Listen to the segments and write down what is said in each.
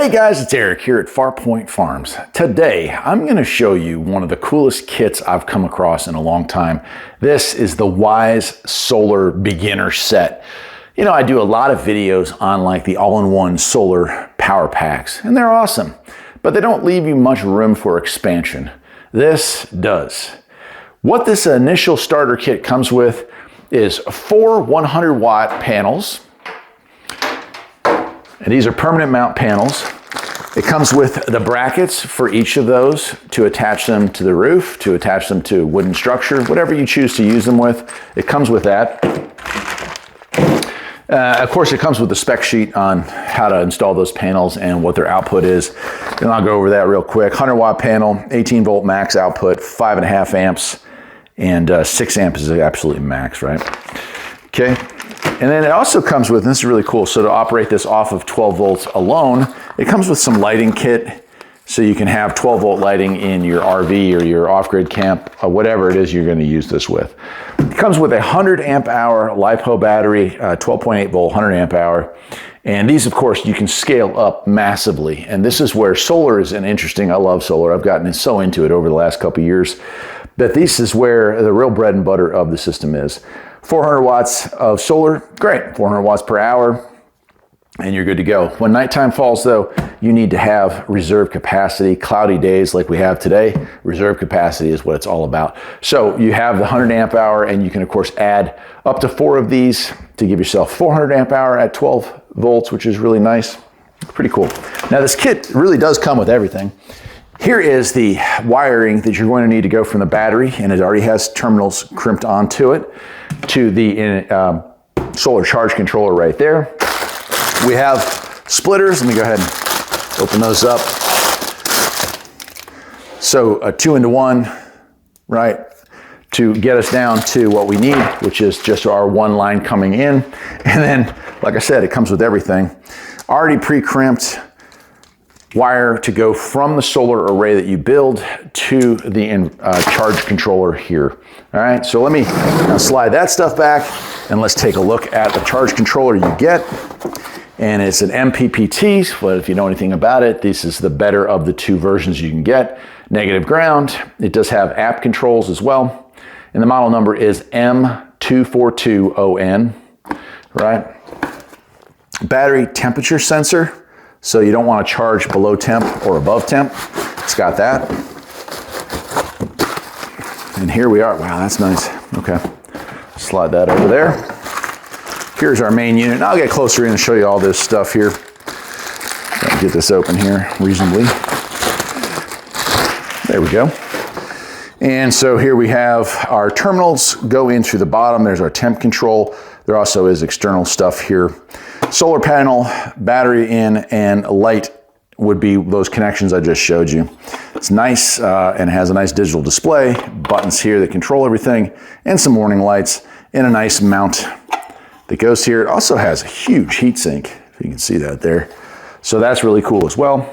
Hey guys, it's Eric here at Farpoint Farms. Today, I'm going to show you one of the coolest kits I've come across in a long time. This is the Weize Solar Beginner Set. You know, I do a lot of videos on like the all-in-one solar power packs, and they're awesome, but they don't leave you much room for expansion. This does. What this initial starter kit comes with is 4 100-watt panels. And these are permanent mount panels. It comes with the brackets for each of those to attach them to the roof, to attach them to a wooden structure, whatever you choose to use them with. It comes with that. Of course, it comes with the spec sheet on how to install those panels and what their output is. And I'll go over that real quick. 100-watt panel, 18 volt max output, 5.5 amps, and 6 amps is absolutely max, right? Okay. And then it also comes with, and this is really cool, so to operate this off of 12 volts alone, it comes with some lighting kit, so you can have 12 volt lighting in your RV or your off-grid camp, or whatever it is you're going to use this with. It comes with a 100 amp hour LiPo battery, 12.8 volt, 100 amp hour. And these, of course, you can scale up massively. And this is where solar is an interesting, I love solar. I've gotten so into it over the last couple of years. But this is where the real bread and butter of the system is. 400 watts of solar, great, 400 watts per hour, and you're good to go. When nighttime falls though, you need to have reserve capacity. Cloudy days like we have today, reserve capacity is what it's all about. So you have the 100 amp hour, and you can of course add up to 4 of these to give yourself 400 amp hour at 12 volts, which is really nice. Pretty cool. Now this kit really does come with everything. Here is the wiring that you're going to need to go from the battery, and it already has terminals crimped onto it, to the solar charge controller right there. We have splitters. Let me go ahead and open those up. So a 2-into-1, right, to get us down to what we need, which is just our one line coming in. And then, like I said, it comes with everything. Already pre-crimped wire to go from the solar array that you build to the charge controller here. All right, so let me now slide that stuff back, and let's take a look at the charge controller you get. And it's an MPPT, but if you know anything about it, this is the better of the 2 versions you can get. Negative ground. It does have app controls as well. And the model number is M242ON, right? Battery temperature sensor. So you don't want to charge below temp or above temp. It's got that. And here we are. Wow, that's nice. Okay. Slide that over there. Here's our main unit. I'll get closer in and show you all this stuff here. Get this open here reasonably. There we go. And so here we have our terminals go in through the bottom. There's our temp control. There also is external stuff here. Solar panel, battery in, and light would be those connections I just showed you. It's nice and has a nice digital display, buttons here that control everything, and some warning lights, and a nice mount that goes here. It also has a huge heatsink, if you can see that there. So that's really cool as well.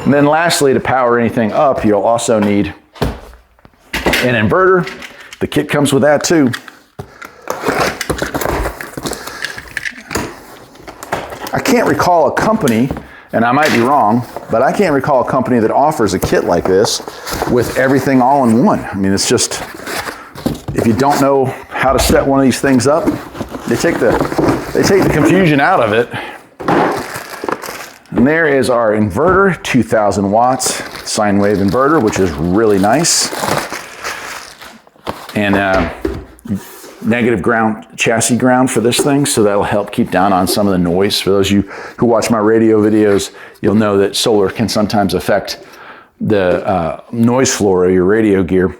And then lastly, to power anything up, you'll also need an inverter. The kit comes with that too. I can't recall a company, and I might be wrong, but I can't recall a company that offers a kit like this with everything all in one. I mean, it's just, if you don't know how to set one of these things up, they take the confusion out of it. And there is our inverter, 2,000 watts, sine wave inverter, which is really nice. And negative ground, chassis ground for this thing, so that'll help keep down on some of the noise. For those of you who watch my radio videos, you'll know that solar can sometimes affect the noise floor of your radio gear.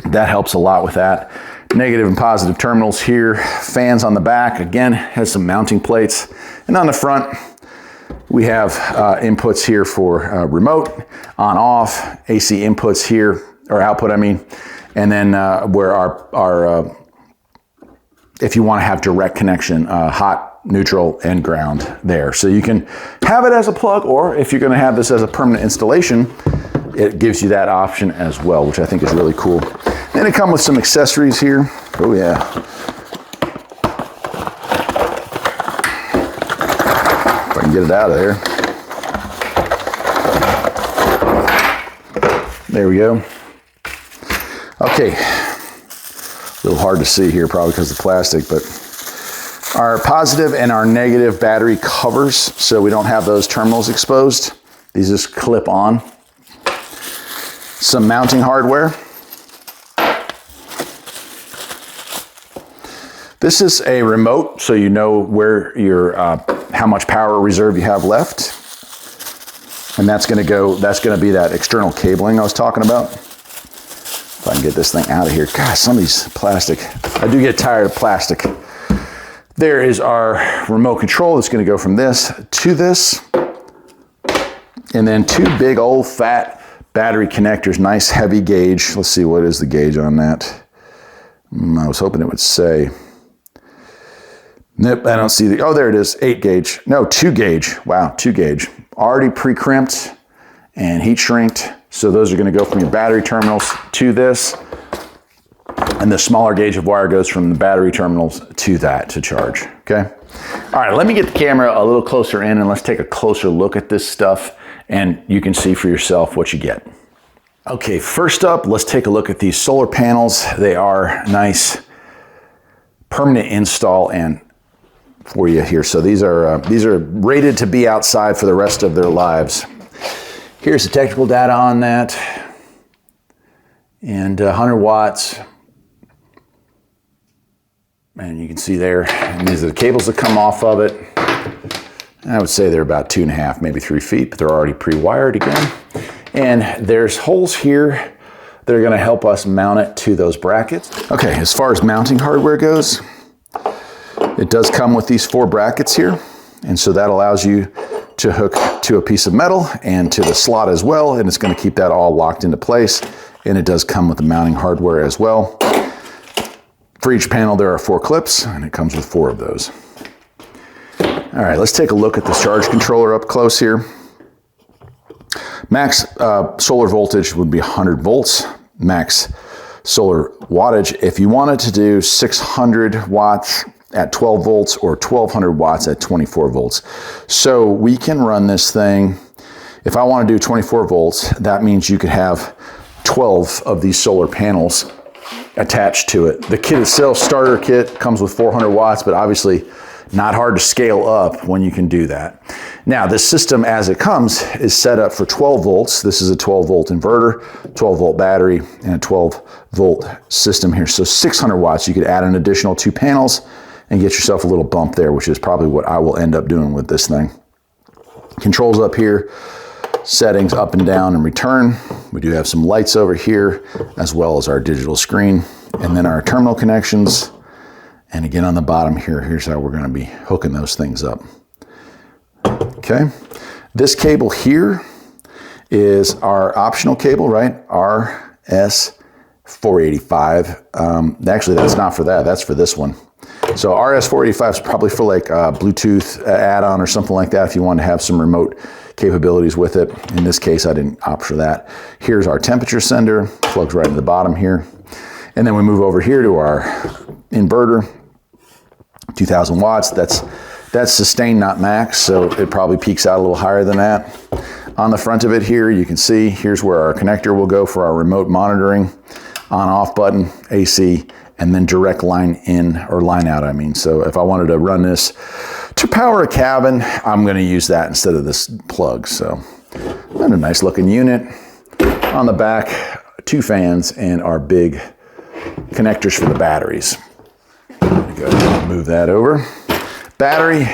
That helps a lot with that. Negative and positive terminals here. Fans on the back, again, has some mounting plates. And on the front, we have inputs here for remote, on, off, AC inputs here, or output, I mean. And then where our if you want to have direct connection, hot, neutral, and ground there. So you can have it as a plug, or if you're going to have this as a permanent installation, it gives you that option as well, which I think is really cool. And it comes with some accessories here. Oh yeah. If I can get it out of there. There we go. Okay, a little hard to see here probably because of the plastic, but our positive and our negative battery covers, so we don't have those terminals exposed. These just clip on. Some mounting hardware. This is a remote, so you know where your how much power reserve you have left, and that's going to be that external cabling I was talking about. If I can get this thing out of here. Gosh, some of these plastic. I do get tired of plastic. There is our remote control that's going to go from this to this. And then two big old fat battery connectors, nice heavy gauge. Let's see, what is the gauge on that? I was hoping it would say. Nope, I don't see the, oh, there it is, 8 gauge. No, 2 gauge. Wow, 2 gauge. Already pre-crimped and heat shrinked. So those are going to go from your battery terminals to this. And the smaller gauge of wire goes from the battery terminals to that to charge, okay? All right, let me get the camera a little closer in and let's take a closer look at this stuff and you can see for yourself what you get. Okay, first up, let's take a look at these solar panels. They are nice permanent install and for you here. So these are rated to be outside for the rest of their lives. Here's the technical data on that. And 100 watts. And you can see there, and these are the cables that come off of it. I would say they're about 2.5, maybe 3 feet, but they're already pre-wired again. And there's holes here that are gonna help us mount it to those brackets. Okay, as far as mounting hardware goes, it does come with these 4 brackets here. And so that allows you to hook to a piece of metal and to the slot as well. And it's gonna keep that all locked into place. And it does come with the mounting hardware as well. For each panel, there are 4 clips, and it comes with 4 of those. All right, let's take a look at the charge controller up close here. Max solar voltage would be 100 volts. Max solar wattage, if you wanted to do 600 watts at 12 volts or 1200 watts at 24 volts. So we can run this thing, if I want to do 24 volts, that means you could have 12 of these solar panels attached to it. The kit itself, starter kit, comes with 400 watts, but obviously not hard to scale up when you can do that. Now, this system as it comes is set up for 12 volts. This is a 12 volt inverter, 12 volt battery, and a 12 volt system here. So 600 watts, you could add an additional 2 panels and get yourself a little bump there, which is probably what I will end up doing with this thing. Controls up here, settings up and down and return. We do have some lights over here, as well as our digital screen, and then our terminal connections. And again, on the bottom here, here's how we're gonna be hooking those things up. Okay, this cable here is our optional cable, right? RS485. Actually, that's not for that, that's for this one. So RS485 is probably for like a Bluetooth add-on or something like that if you want to have some remote capabilities with it. In this case, I didn't opt for that. Here's our temperature sender, plugs right in the bottom here. And then we move over here to our inverter, 2000 watts. That's sustained, not max, so it probably peaks out a little higher than that. On the front of it here, you can see, here's where our connector will go for our remote monitoring, on-off button, AC, and then direct line in, or line out, I mean. So if I wanted to run this to power a cabin, I'm gonna use that instead of this plug. So, and a nice looking unit. On the back, 2 fans and our big connectors for the batteries. Go ahead and move that over. Battery,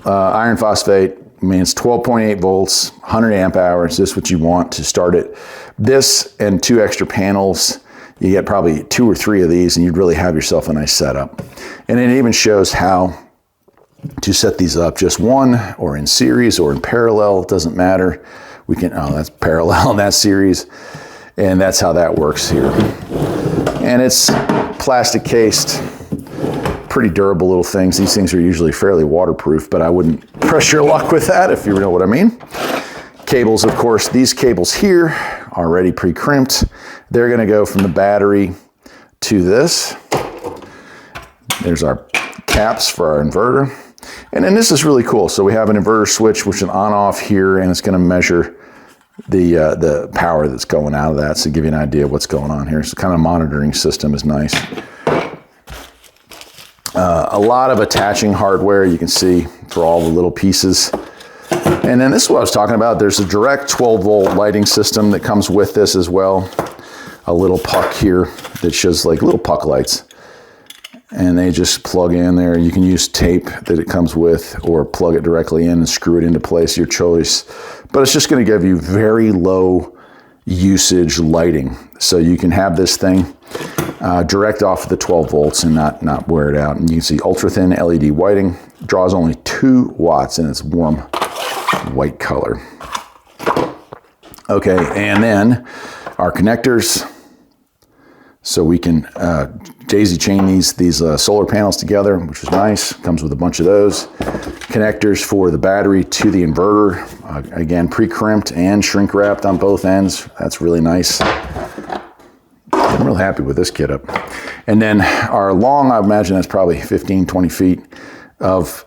iron phosphate, I mean, it's 12.8 volts, 100 amp hours. This is what you want to start it. This and 2 extra panels, you get probably 2 or 3 of these and you'd really have yourself a nice setup. And it even shows how to set these up, just one or in series or in parallel, it doesn't matter. We can, oh, that's parallel in that series. And that's how that works here. And it's plastic cased, pretty durable little things. These things are usually fairly waterproof, but I wouldn't press your luck with that if you know what I mean. Cables, of course, these cables here are already pre-crimped. They're gonna go from the battery to this. There's our caps for our inverter. And then this is really cool. So we have an inverter switch, which is an on-off here, and it's gonna measure the power that's going out of that, so give you an idea of what's going on here. So kind of monitoring system is nice. A lot of attaching hardware, you can see, for all the little pieces. And then this is what I was talking about. There's a direct 12-volt lighting system that comes with this as well. A little puck here that shows like little puck lights. And they just plug in there. You can use tape that it comes with or plug it directly in and screw it into place, your choice. But it's just going to give you very low usage lighting. So you can have this thing direct off of the 12 volts and not wear it out. And you can see ultra thin LED whiting, draws only 2 watts in its warm white color. Okay, and then our connectors. So we can daisy chain these solar panels together, which is nice. Comes with a bunch of those. Connectors for the battery to the inverter. Again, pre-crimped and shrink wrapped on both ends. That's really nice. I'm real happy with this kit up. And then our long, I imagine that's probably 15, 20 feet of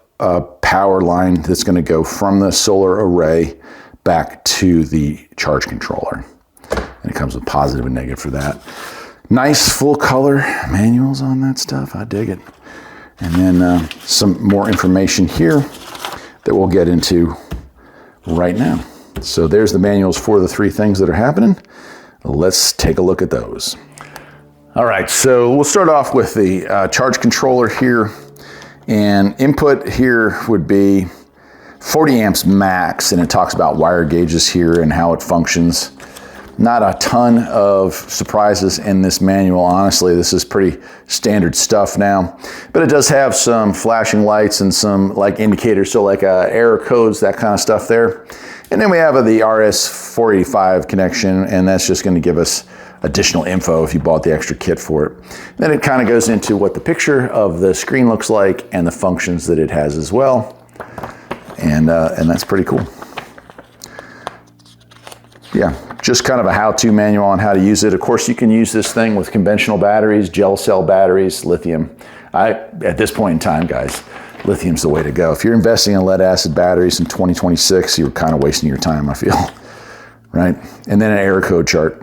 power line that's going to go from the solar array back to the charge controller. And it comes with positive and negative for that. Nice full color manuals on that stuff. I dig it. And then some more information here that we'll get into right now. So there's the manuals for the 3 things that are happening. Let's take a look at those. All right, so we'll start off with the charge controller here. And input here would be 40 amps max, and it talks about wire gauges here and how it functions. Not a ton of surprises in this manual, honestly. This is pretty standard stuff now, but it does have some flashing lights and some like indicators, so like error codes, that kind of stuff there. And then we have the RS485 connection, and that's just going to give us additional info if you bought the extra kit for it. Then it kind of goes into what the picture of the screen looks like and the functions that it has as well. And that's pretty cool. Yeah, just kind of a how-to manual on how to use it. Of course, you can use this thing with conventional batteries, gel cell batteries, lithium. At this point in time, guys, lithium's the way to go. If you're investing in lead-acid batteries in 2026, you're kind of wasting your time, I feel, right? And then an error code chart.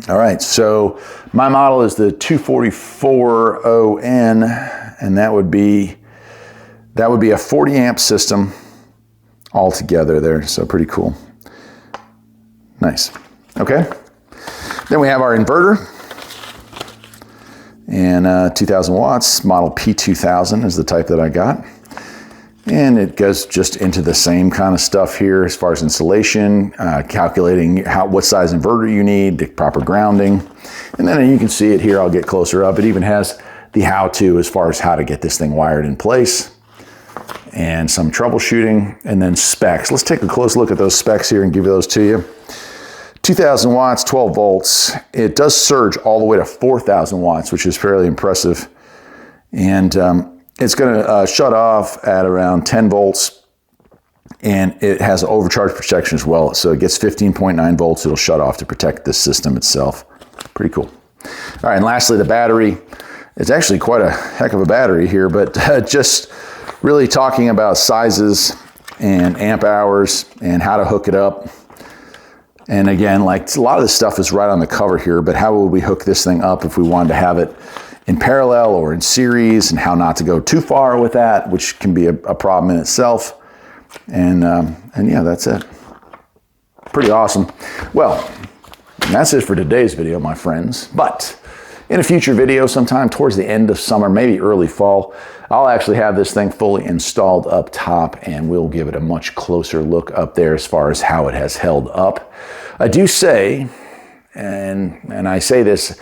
All right, so my model is the 244ON, and that would be a 40 amp system altogether there, so pretty cool. Nice. Okay. Then we have our inverter, and 2000 watts, model P2000 is the type that I got. And it goes just into the same kind of stuff here as far as installation, calculating what size inverter you need, the proper grounding. And then you can see it here, I'll get closer up. It even has the how-to as far as how to get this thing wired in place and some troubleshooting, and then specs. Let's take a close look at those specs here and give those to you. 2000 watts, 12 volts. It does surge all the way to 4000 watts, which is fairly impressive. And it's going to shut off at around 10 volts, and it has overcharge protection as well. So it gets 15.9 volts. It'll shut off to protect the system itself. Pretty cool. All right, and lastly, the battery. It's actually quite a heck of a battery here, but just really talking about sizes and amp hours and how to hook it up. And again, like a lot of this stuff is right on the cover here, but how would we hook this thing up if we wanted to have it in parallel or in series, and how not to go too far with that, which can be a problem in itself. And yeah, that's it. Pretty awesome. Well, that's it for today's video, my friends. But in a future video, sometime towards the end of summer, maybe early fall, I'll actually have this thing fully installed up top, and we'll give it a much closer look up there as far as how it has held up. I do say, and I say this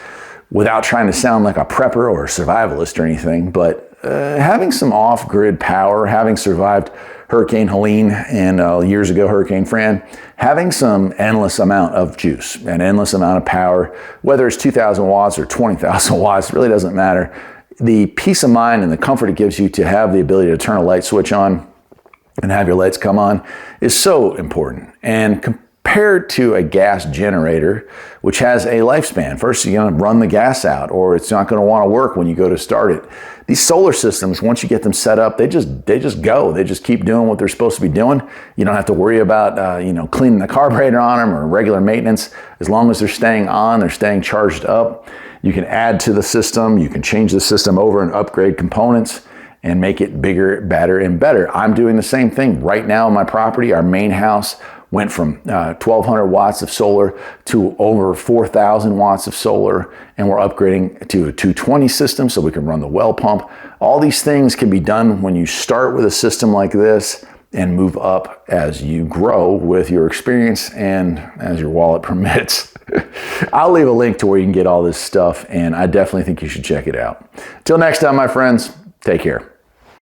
without trying to sound like a prepper or a survivalist or anything, but having some off-grid power, having survived Hurricane Helene and years ago Hurricane Fran, having some endless amount of juice, an endless amount of power, whether it's 2000 watts or 20,000 watts, really doesn't matter. The peace of mind and the comfort it gives you to have the ability to turn a light switch on and have your lights come on is so important. And compared to a gas generator, which has a lifespan. First, you're going to run the gas out, or it's not going to want to work when you go to start it. These solar systems, once you get them set up, they just go. They just keep doing what they're supposed to be doing. You don't have to worry about cleaning the carburetor on them or regular maintenance. As long as they're staying on, they're staying charged up. You can add to the system. You can change the system over and upgrade components and make it bigger, better, and better. I'm doing the same thing right now on my property. Our main house went from 1,200 watts of solar to over 4,000 watts of solar, and we're upgrading to a 220 system so we can run the well pump. All these things can be done when you start with a system like this and move up as you grow with your experience and as your wallet permits. I'll leave a link to where you can get all this stuff, and I definitely think you should check it out. Till next time, my friends, take care.